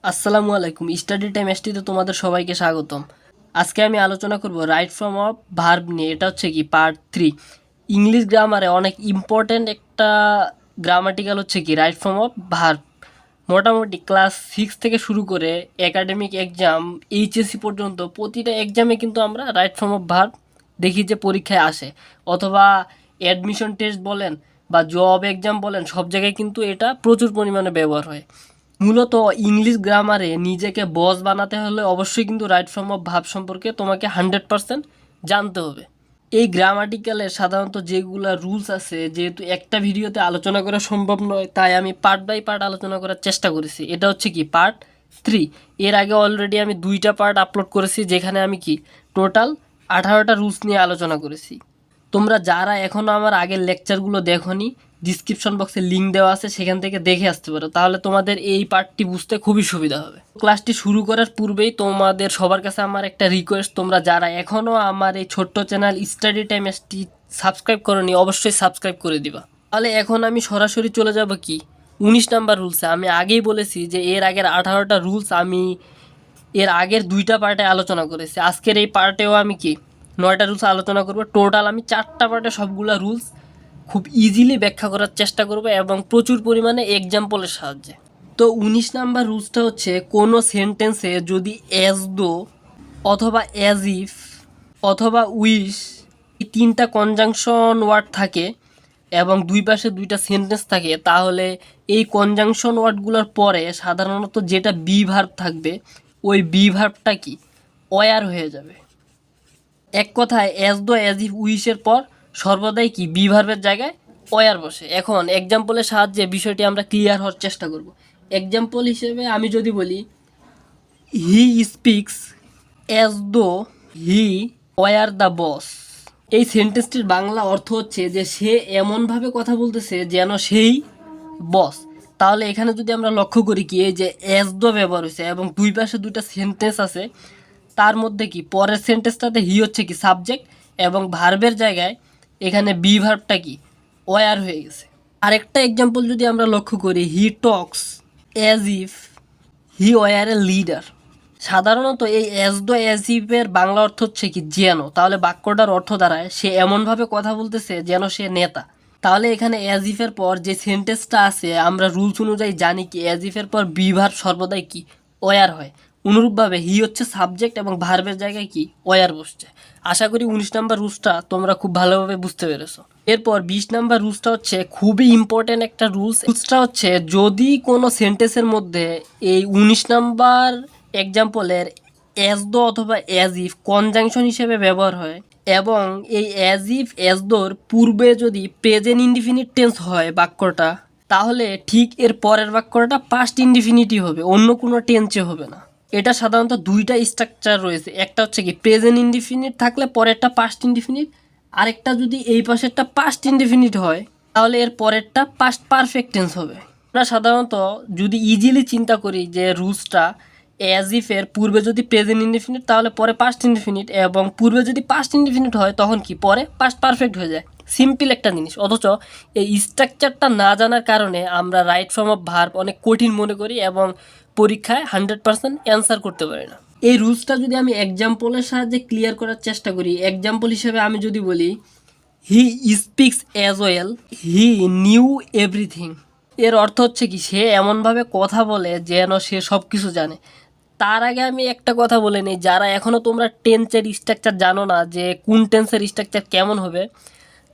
আসসালামু আলাইকুম। Study time এসটিতে তোমাদের সবাইকে স্বাগতম। আজকে আমি আলোচনা করব রাইট ফর্ম অফ ভার্ব নিয়ে। এটা হচ্ছে কি পার্ট 3। ইংলিশ গ্রামারে অনেক ইম্পর্ট্যান্ট একটা গ্রামাটিক্যাল হচ্ছে কি রাইট ফর্ম অফ ভার্ব। মোটামুটি ক্লাস 6 থেকে শুরু করে একাডেমিক এক্সাম এইচএসসি পর্যন্ত প্রতিটা এক্সামে কিন্তু আমরা রাইট ফর্ম অফ ভার্ব দেখি যে পরীক্ষায় আসে, অথবা অ্যাডমিশন টেস্ট বলেন বা জব এক্সাম বলেন, সব জায়গায় কিন্তু এটা প্রচুর পরিমাণে ব্যবহার হয়। মূলত ইংলিশ গ্রামারে নিজেকে বস বানাতে হলে অবশ্যই কিন্তু রাইট ফর্ম অফ ভার্ব সম্পর্কে তোমাকে 100% জানতে হবে। এই গ্রামাটিক্যালের সাধারণত যেগুলো রুলস আছে, যেহেতু একটা ভিডিওতে আলোচনা করা সম্ভব নয়, তাই আমি পার্ট বাই পার্ট আলোচনা করার চেষ্টা করেছি। এটা হচ্ছে কি পার্ট 3। এর আগে অলরেডি আমি 2টা পার্ট আপলোড করেছি, যেখানে আমি কি টোটাল 18টা রুলস নিয়ে আলোচনা করেছি। তোমরা যারা এখনও আমার আগের লেকচারগুলো দেখোনি, ডিসক্রিপশন বক্সে লিঙ্ক দেওয়া আছে, সেখান থেকে দেখে আসতে পারো। তাহলে তোমাদের এই পার্টটি বুঝতে খুবই সুবিধা হবে। ক্লাসটি শুরু করার পূর্বেই তোমাদের সবার কাছে আমার একটা রিকোয়েস্ট, তোমরা যারা এখনও আমার এই ছোট্ট channel study time ST subscribe করোনি, অবশ্যই সাবস্ক্রাইব করে দিবা। তাহলে এখন আমি সরাসরি চলে যাব কি 19 নাম্বার রুলসে। আমি আগেই বলেছি যে এর আগের 18টা রুলস আমি এর আগের 2টা পার্টে আলোচনা করেছি। আজকের এই পার্টেও আমি কি 9টা রুলস আলোচনা করব। টোটাল আমি 4টা পার্টে সবগুলো রুলস খুব ইজিলি ব্যাখ্যা করার চেষ্টা করব এবং প্রচুর পরিমাণে এক্সাম্পলের সাহায্যে। তো 19 নাম্বার রুলসটা হচ্ছে, কোনো সেন্টেন্সে যদি অ্যাজ দো অথবা অ্যাজ ইফ অথবা উইশ এই 3টা কনজাংশন ওয়ার্ড থাকে এবং দুই পাশে 2টা সেন্টেন্স থাকে, তাহলে এই কনজাংশন ওয়ার্ডগুলোর পরে সাধারণত যেটা বি ভার্ব থাকবে, ওই বি ভার্বটা কি ওয়ার হয়ে যাবে। এক কথায় অ্যাজ দো অ্যাজ ইফ উইশের পর সর্বদাই কি বি ভার্বের জায়গায় ওয়ার বসে। এখন এক্সাম্পলের সাহায্যে বিষয়টি আমরা ক্লিয়ার হওয়ার চেষ্টা করব। এক্সাম্পল হিসেবে আমি যদি বলি, he speaks as though he war the boss. এই সেন্টেন্সটির বাংলা অর্থ হচ্ছে যে সে এমনভাবে কথা বলতেছে যেন সেই বস। তাহলে এখানে যদি আমরা লক্ষ্য করি কি, এই যে অ্যাজ দো ব্যবহার হয়েছে এবং দুই পাশে 2টা সেন্টেন্স আছে, তার মধ্যে কি পরের সেন্টেন্সটাতে হি হচ্ছে কি সাবজেক্ট এবং ভার্বের জায়গায় এখানে বি ভার্বটা কি ওয়ার হয়ে গেছে। আরেকটা এক্সাম্পল যদি আমরা লক্ষ্য করি, he talks as if he were a leader. সাধারণত এই অ্যাজ দো অ্যাজ ইফের বাংলা অর্থ হচ্ছে কি যেন। তাহলে বাক্যটার অর্থ দাঁড়ায় সে এমনভাবে কথা বলতেছে যেন সে নেতা। তাহলে এখানে অ্যাজ ইফের পর যে সেন্টেন্সটা আছে, আমরা রুলস অনুযায়ী জানি কি অ্যাজ ইফের পর বি ভার্ব সর্বদাই কি ওয়ার হয়। অনুরূপভাবে হি হচ্ছে সাবজেক্ট এবং ভার্বের জায়গায় কি ওয়ার বসছে। আশা করি 19 নাম্বার রুলসটা তোমরা খুব ভালোভাবে বুঝতে পেরেছো। এরপর 20 নাম্বার রুলসটা হচ্ছে খুবই ইম্পর্টেন্ট একটা রুলসটা হচ্ছে, যদি কোনো সেন্টেন্সের মধ্যে এই 19 নাম্বার এক্সাম্পলের অ্যাজ দো অথবা অ্যাজ ইফ কনজাংশন হিসেবে ব্যবহার হয় এবং এই অ্যাজ ইফ অ্যাজ দোর পূর্বে যদি প্রেজেন্ট ইনডিফিনিট টেন্স হয় বাক্যটা, তাহলে ঠিক এর পরের বাক্যটা পাস্ট ইনডিফিনিটই হবে, অন্য কোনো টেন্সে হবে না। এটা সাধারণত 2টা স্ট্রাকচার রয়েছে। একটা হচ্ছে কি প্রেজেন্ট ইনডিফিনিট থাকলে পরেরটা পাস্ট ইনডিফিনিট, আরেকটা যদি এই পাশেরটা পাস্ট ইনডিফিনিট হয় তাহলে এর পরেরটা পাস্ট পারফেক্ট টেন্স হবে। আমরা সাধারণত যদি ইজিলি চিন্তা করি যে রুলসটা অ্যাজ ইফের পূর্বে যদি প্রেজেন্ট ইনডিফিনিট তাহলে পরে পাস্ট ইনডিফিনিট, এবং পূর্বে যদি পাস্ট ইনডিফিনিট হয় তখন কি পরে পাস্ট পারফেক্ট হয়ে যায়। সিম্পল একটা জিনিস, অথচ এই স্ট্রাকচারটা না জানার কারণে আমরা রাইট ফর্ম অফ ভার্ব অনেক কঠিন মনে করি এবং পরীক্ষায় 100% অ্যান্সার করতে পারি না। এই রুলসটা যদি আমি এক্সাম্পলের সাহায্যে ক্লিয়ার করার চেষ্টা করি, এক্সাম্পল হিসেবে আমি যদি বলি, he speaks as well he knew everything. এর অর্থ হচ্ছে কি সে এমনভাবে কথা বলে যেন সে সব কিছু জানে। তার আগে আমি একটা কথা বলে নিই, যারা এখনও তোমরা টেন্সের স্ট্রাকচার জানো না যে কোন টেন্সের স্ট্রাকচার কেমন হবে,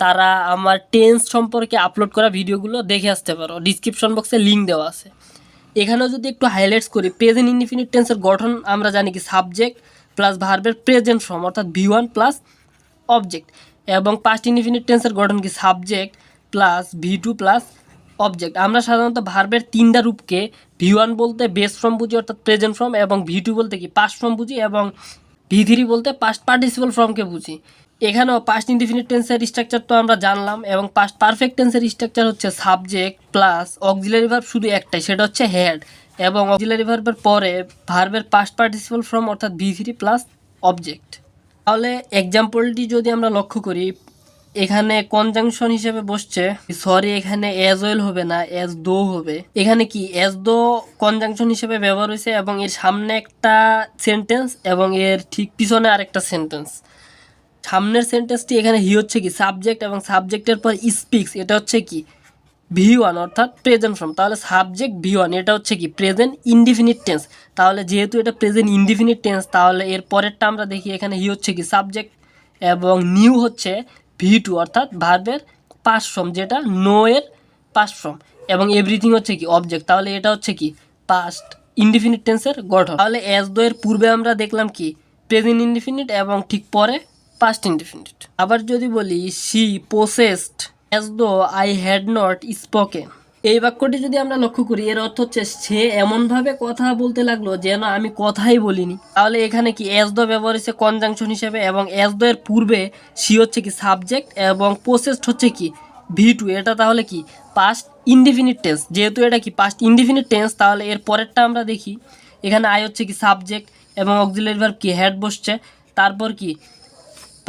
তারা আমার টেন্স সম্পর্কে আপলোড করা ভিডিওগুলো দেখে আসতে পারো। ডিসক্রিপশন বক্সে লিঙ্ক দেওয়া আছে। এখানেও যদি একটু হাইলাইটস করি, প্রেজেন্ট ইনডিফিনিট টেন্সের গঠন আমরা জানি কি সাবজেক্ট প্লাস ভার্বের প্রেজেন্ট ফর্ম অর্থাৎ V1 প্লাস অবজেক্ট, এবং পাস্ট ইনডিফিনিট টেন্সের গঠন কি subject plus V2 plus object. আমরা সাধারণত ভার্বের 3টা রূপকে V1 বলতে বেস ফর্ম বুঝি অর্থাৎ প্রেজেন্ট ফর্ম, এবং V2 বলতে কি পাস্ট ফর্ম বুঝি, এবং V3 বলতে পাস্ট পার্টিসিপল ফর্মকে বুঝি। এখানেও পাস্ট ইনডিফিনিট টেন্সের স্ট্রাকচার তো আমরা জানলাম, এবং পাস্ট পারফেক্ট টেন্সের স্ট্রাকচার হচ্ছে সাবজেক্ট প্লাস অক্সিলারি ভার্ব শুধু একটাই, সেটা হচ্ছে হ্যাড, এবং অক্সিলারি ভার্বের পরে ভার্বের পাস্ট পার্টিসিপল ফর্ম অর্থাৎ V3 প্লাস অবজেক্ট। তাহলে এক্সাম্পলটি যদি আমরা লক্ষ্য করি, এখানে কনজাংশন হিসেবে বসছে, সরি এখানে অ্যাজ ওয়েল হবে না, অ্যাজ দো হবে। এখানে কি অ্যাজ দো কনজাংশন হিসেবে ব্যবহার হয়েছে এবং এর সামনে একটা সেন্টেন্স এবং এর ঠিক পিছনে আরেকটা সেন্টেন্স। সামনের সেন্টেন্সটি এখানে হি হচ্ছে কি সাবজেক্ট এবং সাবজেক্টের পর স্পিক্স, এটা হচ্ছে কি ভি1 অর্থাৎ প্রেজেন্ট ফর্ম। তাহলে সাবজেক্ট ভি1 এটা হচ্ছে কি প্রেজেন্ট ইনডিফিনিট টেন্স। তাহলে যেহেতু এটা প্রেজেন্ট ইনডিফিনিট টেন্স তাহলে এর পরেরটা আমরা দেখি এখানে হি হচ্ছে কি সাবজেক্ট এবং নিউ হচ্ছে ভি2 অর্থাৎ ভার্বের পাস্ট ফর্ম যেটা নো এর পাস্ট ফর্ম এবং এভরিথিং হচ্ছে কি অবজেক্ট। তাহলে এটা হচ্ছে কি পাস্ট ইনডিফিনিট টেন্সের গঠন। তাহলে অ্যাজ দো এর পূর্বে আমরা দেখলাম কি প্রেজেন্ট ইনডিফিনিট এবং ঠিক পরে পাস্ট ইনডিফিনিট। আবার যদি বলি she possessed as though I had not spoken, এই বাক্যটি যদি আমরা লক্ষ্য করি এর অর্থ হচ্ছে সে এমনভাবে কথা বলতে লাগলো যেন আমি কথাই বলিনি। তাহলে এখানে কি অ্যাজ দো ব্যবহার হচ্ছে কনজাংশন হিসেবে এবং অ্যাজ দো এর পূর্বে সি হচ্ছে কি সাবজেক্ট এবং পোসেসড হচ্ছে কি ভি2, এটা তাহলে কি পাস্ট ইনডিফিনিট টেন্স। যেহেতু এটা কি পাস্ট ইনডিফিনিট টেন্স তাহলে এর পরেরটা আমরা দেখি এখানে আই হচ্ছে কি সাবজেক্ট এবং অক্সিলারি ভার্ব কি হ্যাড বসছে, তারপর কি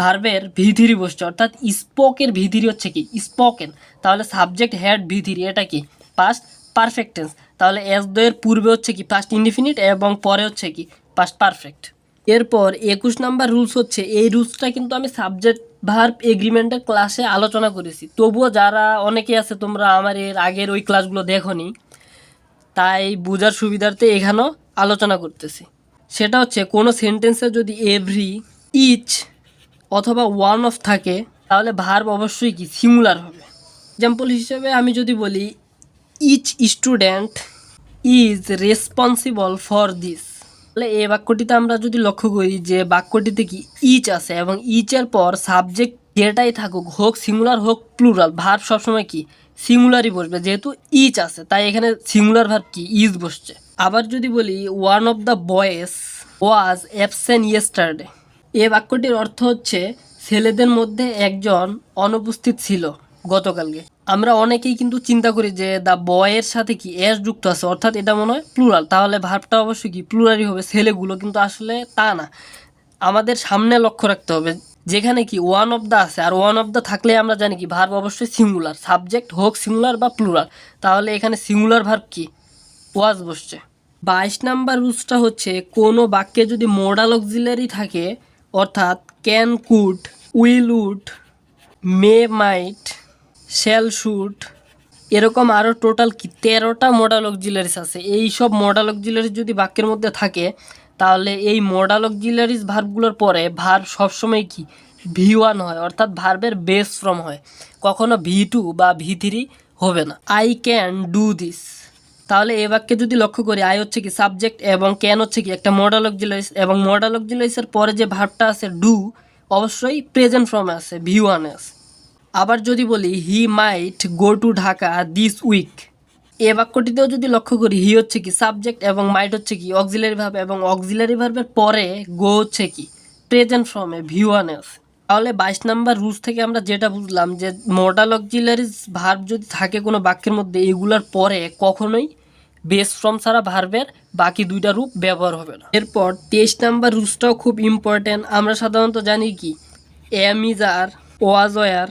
ভার্বের ভি3 বসছে অর্থাৎ স্পোকের ভি3 হচ্ছে কি স্পোকেন। তাহলে সাবজেক্ট হ্যাড ভি3 এটা কি পাস্ট পারফেক্ট টেন্স। তাহলে অ্যাজ দো এর পূর্বে হচ্ছে কি পাস্ট ইনডিফিনিট এবং পরে হচ্ছে কি পাস্ট পারফেক্ট। এরপর 21 নম্বর রুলস হচ্ছে, এই রুলসটা কিন্তু আমি সাবজেক্ট ভার্ব এগ্রিমেন্টের ক্লাসে আলোচনা করেছি, তবুও যারা অনেকে আছে তোমরা আমার এর আগের ওই ক্লাসগুলো দেখোনি তাই বোঝার সুবিধার্থে এখানেও আলোচনা করতেছি। সেটা হচ্ছে কোনো সেন্টেন্সে যদি এভরি ইচ অথবা ওয়ান অফ থাকে তাহলে ভার্ব অবশ্যই কি সিঙ্গুলার হবে। এক্সাম্পল হিসেবে আমি যদি বলি each student is responsible for this, তাহলে এই বাক্যটিতে আমরা যদি লক্ষ্য করি যে বাক্যটিতে কি ইচ আছে এবং ইচের পর সাবজেক্ট যেটাই থাকুক হোক সিঙ্গুলার হোক প্লুরাল ভার্ব সবসময় কি সিঙ্গুলারই বসবে, যেহেতু ইচ আছে তাই এখানে সিঙ্গুলার ভার্ব কি ইজ বসছে। আবার যদি বলি one of the boys was absent yesterday, এ বাক্যটির অর্থ হচ্ছে ছেলেদের মধ্যে একজন অনুপস্থিত ছিল গতকালকে। আমরা অনেকেই কিন্তু চিন্তা করি যে দ্য বয়ের সাথে কি এস যুক্ত আছে অর্থাৎ এটা মনে হয় প্লুরাল, তাহলে ভার্বটা অবশ্যই কি প্লুরালই হবে ছেলেগুলো, কিন্তু আসলে তা না। আমাদের সামনে লক্ষ্য রাখতে হবে যেখানে কি ওয়ান অফ দ্য আছে আর ওয়ান অফ দ্য থাকলে আমরা জানি কি ভার্ব অবশ্যই সিঙ্গুলার, সাবজেক্ট হোক সিঙ্গুলার বা প্লুরাল। তাহলে এখানে সিঙ্গুলার ভার্ব কি ওয়াজ বসছে। 22 নাম্বার রুলসটা হচ্ছে কোনো বাক্যে যদি মোডাল অক্সিলারি থাকে অর্থাৎ can could will would may might shall should এরকম আরও টোটাল কি 13টা মোডাল অক্সিলারিস আছে। এই সব মোডাল অক্সিলারিস যদি বাক্যের মধ্যে থাকে তাহলে এই মোডাল অক্সিলারিস ভার্বগুলোর পরে ভার্ব সবসময় কি ভি1 হয় অর্থাৎ ভার্বের বেস ফর্ম হয়, কখনো ভি2 বা ভি3 হবে না। আই ক্যান ডু দিস, তাহলে এই বাক্যে যদি লক্ষ্য করি আই হচ্ছে কি সাবজেক্ট এবং ক্যান হচ্ছে কি একটা মডাল অক্সিলারিস এবং মডাল অক্সিলারিসের পরে যে ভার্বটা আছে ডু অবশ্যই প্রেজেন্ট ফর্মে আছে ভি1 আছে। আবার যদি বলি he might go to Dhaka this week, এ বাক্যটিতেও যদি লক্ষ্য করি হি হচ্ছে কি সাবজেক্ট এবং মাইট হচ্ছে কি অক্সিলারি ভার্ব এবং অক্সিলারি ভার্বের পরে গো হচ্ছে কি প্রেজেন্ট ফর্মে ভি1 আছে। তাহলে 22 নাম্বার রুলস থেকে আমরা যেটা বুঝলাম যে মডাল অক্সিলারিজ ভার্ব যদি থাকে কোনো বাক্যের মধ্যে এগুলার পরে কখনোই বেস ফর্ম ছাড়া ভার্বের বাকি দুইটা রূপ ব্যবহার হবে না। এরপর 23 নাম্বার রুলসটাও খুব ইম্পর্টেন্ট। আমরা সাধারণত জানি কি am is are was were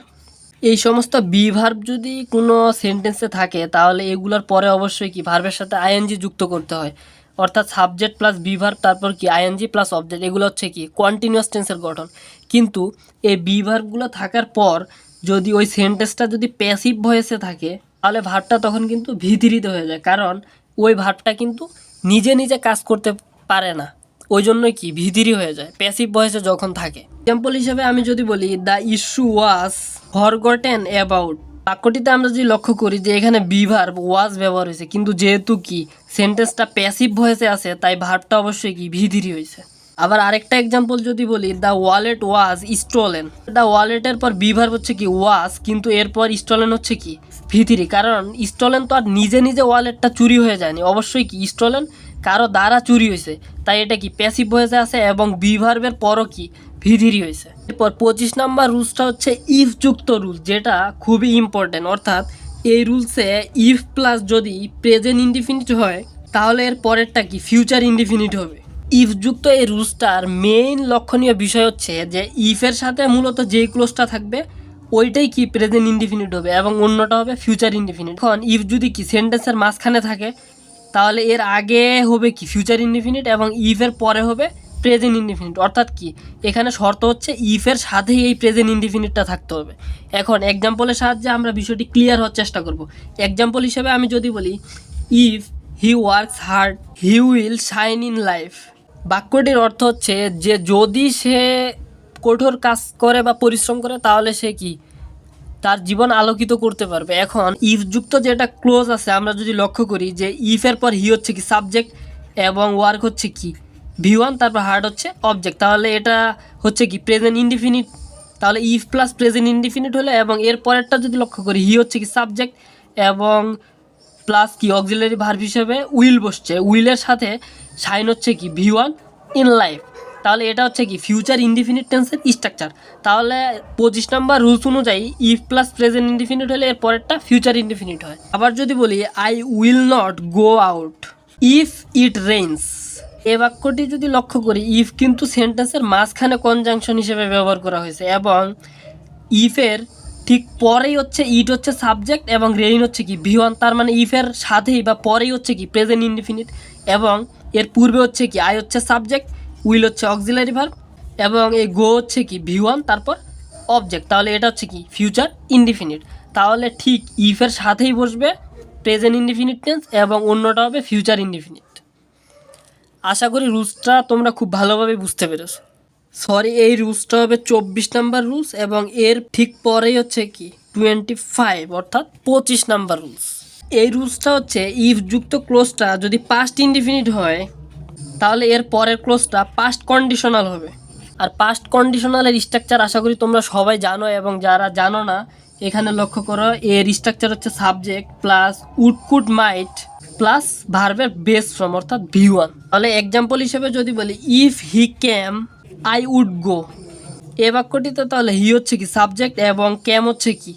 এই সমস্ত বি ভার্ব যদি কোনো সেন্টেন্সে থাকে তাহলে এগুলোর পরে অবশ্যই কি ভার্বের সাথে আইএনজি যুক্ত করতে হয় অর্থাৎ সাবজেক্ট প্লাস বি ভার্ব তারপর কি আইএনজি প্লাস অবজেক্ট, এগুলো হচ্ছে কি কন্টিনিউয়াস টেন্সের গঠন। কিন্তু এই বি ভার্বগুলো থাকার পর যদি ওই সেন্টেন্সটা যদি প্যাসিভ ভয়েসে থাকে তাহলে ভার্বটা তখন কিন্তু ভি3তে হয়ে যায়, কারণ ওই ভার্বটা কিন্তু নিজে নিজে কাজ করতে পারে না, ওই জন্যই কি ভি3 হয়ে যায় প্যাসিভ ভয়েসে যখন থাকে। এক্সাম্পল হিসেবে আমি যদি বলি the issue was forgotten about, বাক্যটিতে আমরা যদি লক্ষ্য করি যে এখানে বি ভার্ব ওয়াজ ব্যবহার হয়েছে কিন্তু যেহেতু কি সেন্টেন্সটা প্যাসিভ ভয়েসে আছে তাই ভার্বটা অবশ্যই কি ভি3 হয়েছে। আবার আরেকটা এক্সাম্পল যদি বলি the wallet was stolen, the ওয়ালেটের পর বি ভার্ব হচ্ছে কি ওয়াজ কিন্তু এরপর স্টোলেন হচ্ছে কি ভি3, কারণ স্টোলেন তো আর নিজে নিজে ওয়ালেটটা চুরি হয়ে যায়নি, অবশ্যই কি স্টোলেন কারো দ্বারা চুরি হয়েছে তাই এটা কি প্যাসিভ ভয়েসে আছে এবং বি ভার্বের পরও কি ভি3 হয়েছে। এরপর 25 নাম্বার রুলসটা হচ্ছে ইফ যুক্ত রুল, যেটা খুবই ইম্পর্টেন্ট। অর্থাৎ এই রুলসে ইফ প্লাস যদি প্রেজেন্ট ইনডিফিনিট হয় তাহলে এর পরেরটা কি ফিউচার ইনডিফিনিট হবে। ইফ যুক্ত এই রুলসটার মেইন লক্ষণীয় বিষয় হচ্ছে যে ইফের সাথে মূলত যেই ক্লোজটা থাকবে ওইটাই কি প্রেজেন্ট ইনডিফিনিট হবে এবং অন্যটা হবে ফিউচার ইনডিফিনিট। এখন ইফ যদি কি সেন্টেন্সের মাঝখানে থাকে তাহলে এর আগে হবে কি ফিউচার ইনডিফিনিট এবং ইফের পরে হবে প্রেজেন্ট ইনডিফিনিট। অর্থাৎ কি এখানে শর্ত হচ্ছে ইফের সাথেই এই প্রেজেন্ট ইনডিফিনিটটা থাকতে হবে। এখন এক্সাম্পলের সাহায্যে আমরা বিষয়টি ক্লিয়ার হওয়ার চেষ্টা করব। এক্সাম্পল হিসেবে আমি যদি বলি if he works hard he will shine in life, বাক্যটির অর্থ হচ্ছে যে যদি সে কঠোর কাজ করে বা পরিশ্রম করে তাহলে সে কি তার জীবন আলোকিত করতে পারবে। এখন ইফ যুক্ত যেটা ক্লোজ আছে আমরা যদি লক্ষ্য করি যে ইফের পর হি হচ্ছে কি সাবজেক্ট এবং ওয়ার্ক হচ্ছে কি V1, তারপর হার্ড হচ্ছে অবজেক্ট, তাহলে এটা হচ্ছে কি প্রেজেন্ট ইনডিফিনিট। তাহলে ইফ প্লাস প্রেজেন্ট ইনডিফিনিট হলে এবং এর পরেরটা যদি লক্ষ্য করি হি হচ্ছে কি সাবজেক্ট এবং প্লাস কি অক্সিলারি ভার্ব হিসেবে উইল বসছে, উইলের সাথে সাইন হচ্ছে কি V1 ইন লাইফ, তাহলে এটা হচ্ছে কি ফিউচার ইনডিফিনিট টেন্সের স্ট্রাকচার। তাহলে 25 নম্বর রুলস অনুযায়ী ইফ প্লাস প্রেজেন্ট ইনডিফিনিট হলে এর পরেরটা ফিউচার ইনডিফিনিট হয়। আবার যদি বলি I will not go out if it rains, এই বাক্যটি যদি লক্ষ্য করি ইফ কিন্তু সেন্টেন্সের মাঝখানে কনজাংশন হিসেবে ব্যবহার করা হয়েছে এবং ইফের ঠিক পরেই হচ্ছে ইট হচ্ছে সাবজেক্ট এবং রেইন হচ্ছে কি V1, তার মানে ইফের সাথেই বা পরেই হচ্ছে কি প্রেজেন্ট ইনডিফিনিট এবং এর পূর্বে হচ্ছে কি আই হচ্ছে সাবজেক্ট, উইল হচ্ছে অক্সিলারি ভার্ব এবং এই গো হচ্ছে কি V1 তারপর অবজেক্ট, তাহলে এটা হচ্ছে কি ফিউচার ইনডিফিনিট। তাহলে ঠিক ইফের সাথেই বসবে প্রেজেন্ট ইনডিফিনিট টেন্স এবং অন্যটা হবে ফিউচার ইনডিফিনিট। আশা করি রুলসটা তোমরা খুব ভালোভাবে বুঝতে পেরেছো। সরি, এই রুলসটা হবে 24 নাম্বার রুলস এবং এর ঠিক পরেই হচ্ছে কি 25 অর্থাৎ 25 নাম্বার রুলস। এই রুলসটা হচ্ছে ইফ যুক্ত ক্লোজটা যদি পাস্ট ইনডিফিনিট হয় তাহলে এর পরের ক্লোজটা পাস্ট কন্ডিশনাল হবে। আর পাস্ট কন্ডিশনালের স্ট্রাকচার আশা করি তোমরা সবাই জানো এবং যারা জানো না এখানে লক্ষ্য করো, এর স্ট্রাকচার হচ্ছে subject plus would could might plus ভার্বের বেস ফর্ম অর্থাৎ V1। তাহলে এক্সাম্পল হিসেবে যদি বলি if he came I would go, এ বাক্যটিতে তাহলে হি হচ্ছে কি সাবজেক্ট এবং ক্যাম হচ্ছে কি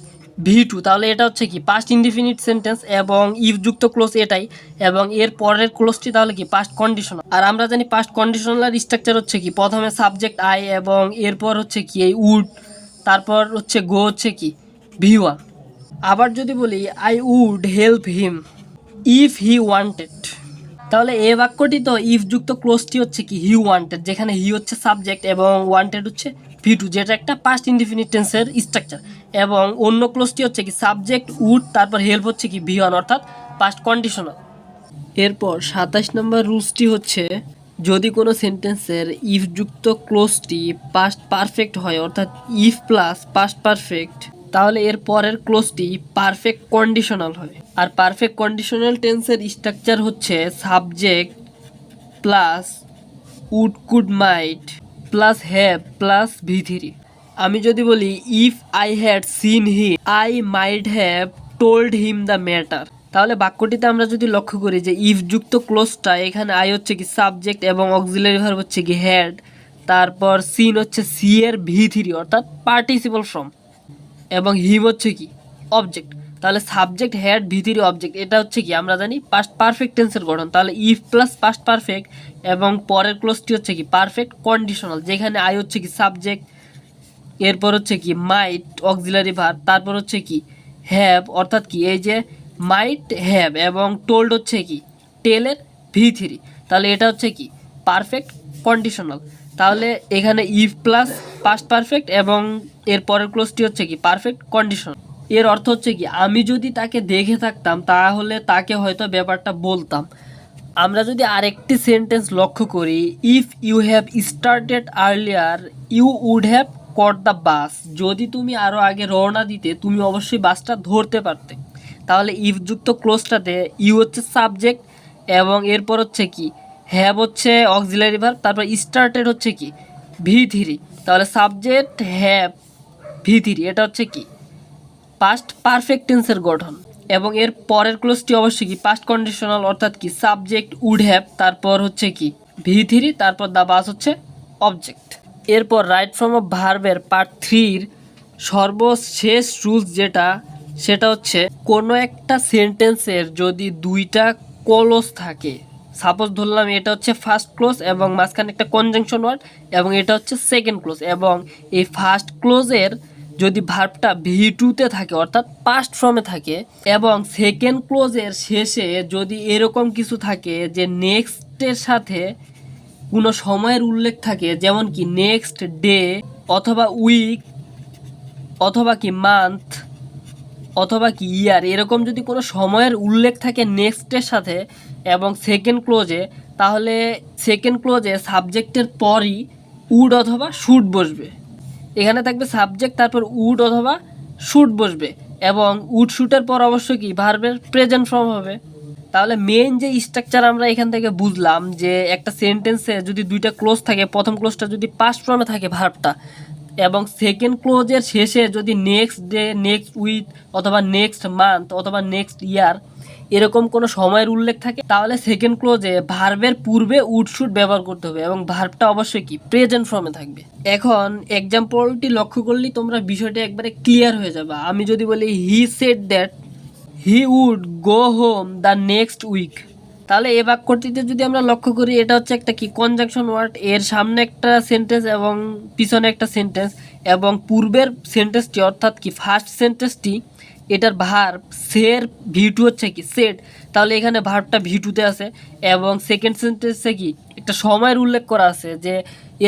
V2, তাহলে এটা হচ্ছে কি পাস্ট ইনডিফিনিট সেন্টেন্স এবং ইফ যুক্ত ক্লোজ এটাই এবং এর পরের ক্লোজটি তাহলে কি পাস্ট কন্ডিশনাল। আর আমরা জানি পাস্ট কন্ডিশনালের স্ট্রাকচার হচ্ছে কি প্রথমে সাবজেক্ট আই এবং এরপর হচ্ছে কি এই উড, তারপর হচ্ছে গো হচ্ছে কি V1। আবার যদি বলি I would help him if he wanted, তাহলে এ বাক্যটি তো ইফ যুক্ত ক্লোজটি হচ্ছে কি হি ওয়ান্টেড, যেখানে হি হচ্ছে সাবজেক্ট এবং ওয়ান্টেড হচ্ছে V2, যেটা একটা পাস্ট ইনডিফিনিট টেন্সের স্ট্রাকচার এবং অন্য ক্লোজটি হচ্ছে কি সাবজেক্ট উড তারপর হেল্প হচ্ছে কি V1 অর্থাৎ পাস্ট কন্ডিশনাল। এরপর 27 নম্বর রুলসটি হচ্ছে যদি কোনো সেন্টেন্সের ইফ যুক্ত ক্লোজটি পাস্ট পারফেক্ট হয় অর্থাৎ ইফ প্লাস পাস্ট পারফেক্ট তাহলে এর পরের ক্লোজটি পারফেক্ট কন্ডিশনাল হয়। আর পারফেক্ট কন্ডিশনাল টেন্সের স্ট্রাকচার হচ্ছে subject plus would could might plus have plus V3। আমি যদি বলি if I had seen him I might have told him the matter, তাহলে বাক্যটিতে আমরা যদি লক্ষ্য করি যে ইফ যুক্ত ক্লোজটা এখানে আই হচ্ছে কি সাবজেক্ট এবং অক্সিলারি ভার্ব হচ্ছে কি হ্যাড, তারপর সিন হচ্ছে সি এর V3 অর্থাৎ পার্টিসিপল ফর্ম এবং হিম হচ্ছে কি অবজেক্ট, তাহলে সাবজেক্ট হ্যাড V3 অবজেক্ট, এটা হচ্ছে কি আমরা জানি পাস্ট পারফেক্ট টেন্সের গঠন। তাহলে ইফ প্লাস পাস্ট পারফেক্ট এবং পরের ক্লোজটি হচ্ছে কি পারফেক্ট কন্ডিশনাল, যেখানে আই হচ্ছে কি সাবজেক্ট, এরপর হচ্ছে কি মাইট অক্সিলারি ভার্ব, তারপর হচ্ছে কি হ্যাভ অর্থাৎ কি এই যে মাইট হ্যাভ এবং টোল্ড হচ্ছে কি টেলের V3, তাহলে এটা হচ্ছে কি পারফেক্ট কন্ডিশনাল। তাহলে এখানে ইফ প্লাস পাস্ট পারফেক্ট এবং এর পরের ক্লোজটি হচ্ছে কি পারফেক্ট কন্ডিশনাল। এর অর্থ হচ্ছে কি আমি যদি তাকে দেখে থাকতাম তাহলে তাকে হয়তো ব্যাপারটা বলতাম। আমরা যদি আরেকটি সেন্টেন্স লক্ষ্য করি if you have started earlier you would have caught the bus, যদি তুমি আরও আগে রওনা দিতে তুমি অবশ্যই বাসটা ধরতে পারতে, তাহলে ইফ যুক্ত ক্লোজটাতে ইউ হচ্ছে সাবজেক্ট এবং এরপর হচ্ছে কি হ্যাভ হচ্ছে অক্সিলারি ভার্ব, তারপর স্টার্টেড হচ্ছে কি V3, তাহলে সাবজেক্ট হ্যাভ V3 এটা হচ্ছে কি পাস্ট পারফেক্ট টেন্সের গঠন এবং এর পরের ক্লোজটি অবশ্যই কি পাস্ট কন্ডিশনাল অর্থাৎ কি সাবজেক্ট উড হ্যাভ তারপর হচ্ছে কি V3 তারপর দ্য বাস হচ্ছে অবজেক্ট। এরপর রাইট ফর্ম অফ ভার্বের পার্ট 3 সর্বশেষ রুলস যেটা সেটা হচ্ছে কোনো একটা সেন্টেন্সের যদি দুইটা ক্লোজ থাকে, সাপোজ ধরলাম এটা হচ্ছে ফার্স্ট ক্লোজ এবং মাঝখানে একটা কনজাংশন ওয়ার্ড এবং এটা হচ্ছে সেকেন্ড ক্লোজ এবং এই ফার্স্ট ক্লোজের যদি ভার্বটা V2-তে থাকে অর্থাৎ পাস্ট ফর্মে থাকে এবং সেকেন্ড ক্লোজের শেষে যদি এরকম কিছু থাকে যে নেক্সটের সাথে কোনো সময়ের উল্লেখ থাকে, যেমন কি নেক্সট ডে অথবা উইক অথবা কি মান্থ অথবা কি ইয়ার, এরকম যদি কোনো সময়ের উল্লেখ থাকে নেক্সটের সাথে এবং সেকেন্ড ক্লোজে, তাহলে সেকেন্ড ক্লোজে সাবজেক্টের পরই উড অথবা শুড বসবে। এখানে থাকবে সাবজেক্ট, তারপর উড অথবা শুড বসবে এবং উড শুটের পর অবশ্যই কি ভার্বের প্রেজেন্ট ফর্ম হবে। তাহলে মেইন যে স্ট্রাকচার আমরা এখান থেকে বুঝলাম যে একটা সেন্টেন্সে যদি দুইটা ক্লোজ থাকে, প্রথম ক্লোজটা যদি পাস্ট ফর্মে থাকে ভার্বটা এবং সেকেন্ড ক্লোজের শেষে যদি নেক্সট ডে, নেক্সট উইক অথবা নেক্সট মান্থ অথবা নেক্সট ইয়ার এরকম কোনো সময়ের উল্লেখ থাকে, তাহলে সেকেন্ড ক্লোজে ভার্বের পূর্বে উড শুড ব্যবহার করতে হবে এবং ভার্বটা অবশ্যই কি প্রেজেন্ট ফর্মে থাকবে। এখন এক্সাম্পলটি লক্ষ্য করলেই তোমরা বিষয়টা একবারে ক্লিয়ার হয়ে যাবে। আমি যদি বলি he said that he would go home the next week, তাহলে এ বাক্যটিতে যদি আমরা লক্ষ্য করি, এটা হচ্ছে একটা কি কনজাংশন ওয়ার্ড, এর সামনে একটা সেন্টেন্স এবং পিছনে একটা সেন্টেন্স এবং পূর্বের সেন্টেন্সটি অর্থাৎ কি ফার্স্ট সেন্টেন্সটি এটার ভার্ব সের V2 হচ্ছে কি সেড, তাহলে এখানে ভার্বটা V2-তে আছে এবং সেকেন্ড সেন্টেন্সে কি একটা সময়ের উল্লেখ করা আছে যে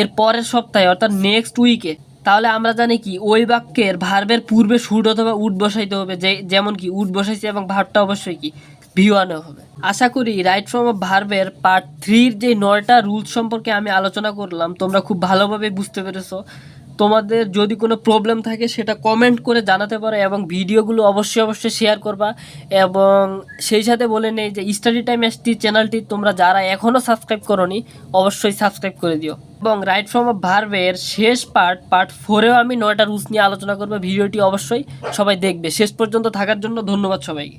এর পরের সপ্তাহে অর্থাৎ নেক্সট উইকে। তাহলে আমরা জানি কি ওই বাক্যের ভার্বের পূর্বে শুড অথবা উড বসাইতে হবে, যেমন কি উড বসাইছে এবং ভার্বটা অবশ্যই কি V1 হবে। আশা করি রাইট ফর্ম অফ ভার্বের পার্ট 3-র যে 9টা রুলস সম্পর্কে আমি আলোচনা করলাম তোমরা খুব ভালোভাবে বুঝতে পেরেছো। তোমাদের যদি কোনো প্রবলেম থাকে সেটা কমেন্ট করে জানাতে পারো এবং ভিডিওগুলো অবশ্যই শেয়ার করবা। এবং সেই সাথে বলে নেই যে স্টাডি টাইম এসটি চ্যানেলটি তোমরা যারা এখনও সাবস্ক্রাইব করোনি অবশ্যই সাবস্ক্রাইব করে দিও। এবং রাইট ফর্ম অফ ভার্বের শেষ পার্ট 4-এও আমি 9টা রুলস নিয়ে আলোচনা করবো। ভিডিওটি অবশ্যই সবাই দেখবে। শেষ পর্যন্ত থাকার জন্য ধন্যবাদ সবাইকে।